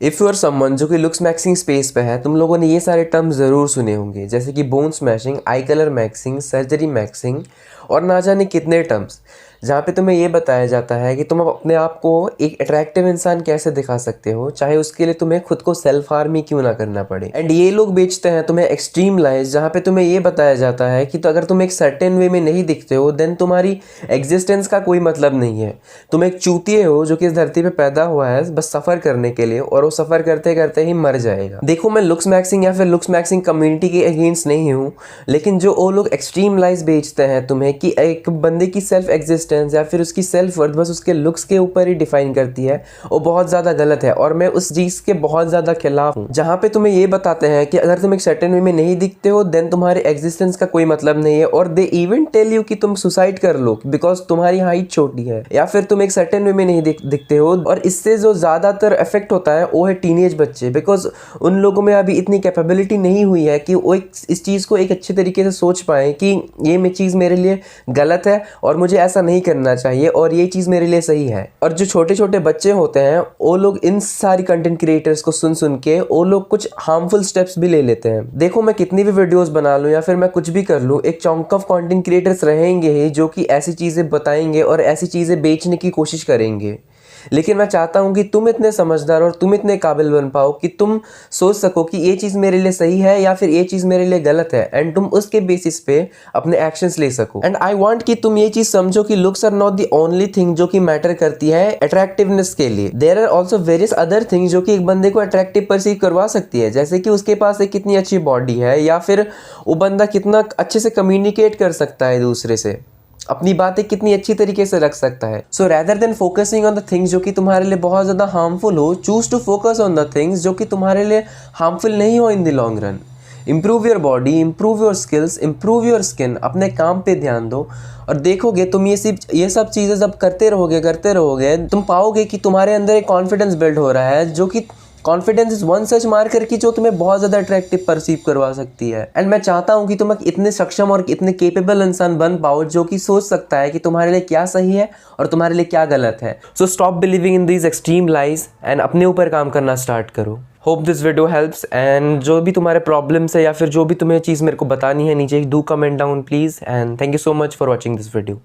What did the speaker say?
If you are someone जो कि looks maxing space पे है, तुम लोगों ने ये सारे टर्म ज़रूर सुने होंगे, जैसे कि बोन स्मैशिंग, आई कलर मैक्सिंग, सर्जरी मैक्सिंग और ना जाने कितने टर्म्स, जहाँ पे तुम्हें ये बताया जाता है कि तुम अपने आप को एक अट्रैक्टिव इंसान कैसे दिखा सकते हो, चाहे उसके लिए तुम्हें खुद को सेल्फ हार्म ही क्यों ना करना पड़े। एंड ये लोग बेचते हैं तुम्हें एक्सट्रीम लाइफ, जहाँ पे तुम्हें ये बताया जाता है कि तो अगर तुम एक सर्टेन वे में नहीं दिखते हो देन तुम्हारी एग्जिस्टेंस का कोई मतलब नहीं है। तुम एक चूतिए हो जो कि इस धरती पे पैदा हुआ है बस सफ़र करने के लिए, और वो सफ़र करते करते ही मर जाएगा। देखो, मैं लुक्स मैक्सिंग या फिर लुक्स मैक्सिंग कम्युनिटी के अगेंस्ट नहीं हूँ, लेकिन जो वो लोग एक्सट्रीम लाइफ बेचते हैं तुम्हें कि एक बंदे की सेल्फ एग्जिस्टेंस या फिर उसकी सेल्फ वर्थ बस उसके लुक्स के ऊपर ही डिफाइन करती है, वो बहुत ज़्यादा गलत है और मैं उस चीज़ के बहुत ज़्यादा खिलाफ हूँ। जहाँ पे तुम्हें ये बताते हैं कि अगर तुम एक सर्टेन वे में नहीं दिखते हो देन तुम्हारे एग्जिस्टेंस का कोई मतलब नहीं है, और दे इवन टेल यू कि तुम सुसाइड कर लो बिकॉज तुम्हारी हाइट छोटी है, या फिर तुम एक सर्टेन वे में नहीं दिखते हो। और इससे जो ज़्यादातर इफेक्ट होता है वो है टीनेज बच्चे, बिकॉज उन लोगों में अभी इतनी कैपेबिलिटी नहीं हुई है कि वो इस चीज़ को एक अच्छे तरीके से सोच पाएँ कि ये चीज़ मेरे लिए गलत है और मुझे ऐसा नहीं करना चाहिए और ये चीज़ मेरे लिए सही है। और जो छोटे छोटे बच्चे होते हैं वो लोग इन सारी कंटेंट क्रिएटर्स को सुन सुन के वो लोग कुछ हार्मफुल स्टेप्स भी ले लेते हैं। देखो, मैं कितनी भी वीडियोस बना लूँ या फिर मैं कुछ भी कर लूँ, एक चंक ऑफ कंटेंट क्रिएटर्स रहेंगे ही जो कि ऐसी चीज़ें बताएंगे और ऐसी चीज़ें बेचने की कोशिश करेंगे। लेकिन मैं चाहता हूँ कि तुम इतने समझदार और तुम इतने काबिल बन पाओ कि तुम सोच सको कि ये चीज़ मेरे लिए सही है या फिर ये चीज़ मेरे लिए गलत है, एंड तुम उसके बेसिस पे अपने एक्शंस ले सको। एंड आई वांट कि तुम ये चीज़ समझो कि looks are not the only thing जो कि मैटर करती है अट्रैक्टिवनेस के लिए। There are also various other things जो कि एक बंदे को अट्रैक्टिव परसीव करवा सकती है, जैसे कि उसके पास एक कितनी अच्छी बॉडी है, या फिर वो बंदा कितना अच्छे से कम्युनिकेट कर सकता है दूसरे से, अपनी बातें कितनी अच्छी तरीके से रख सकता है। So rather than focusing on the things जो कि तुम्हारे लिए बहुत ज़्यादा हार्मफुल हो, choose to focus on the things जो कि तुम्हारे लिए हार्मफुल नहीं हो in the long run. Improve your body, improve your skills, improve your skin, अपने काम पे ध्यान दो और देखोगे तुम ये सब चीज़ें जब करते रहोगे तुम पाओगे कि तुम्हारे अंदर एक कॉन्फिडेंस बिल्ड हो रहा है, जो कि confidence is one such marker की जो तुम्हें बहुत ज़्यादा अट्रैक्टिव परसीव करवा सकती है। एंड मैं चाहता हूँ कि तुम एक इतने सक्षम और इतने केपेबल इंसान बन पाओ जो कि सोच सकता है कि तुम्हारे लिए क्या सही है और तुम्हारे लिए क्या गलत है। So stop believing in these extreme lies and अपने ऊपर काम करना स्टार्ट करो। Hope this video helps, and जो भी तुम्हारे प्रॉब्लम्स है या फिर जो भी तुम्हें चीज़ मेरे को बतानी है नीचे do comment down please, and thank you so much for watching this video.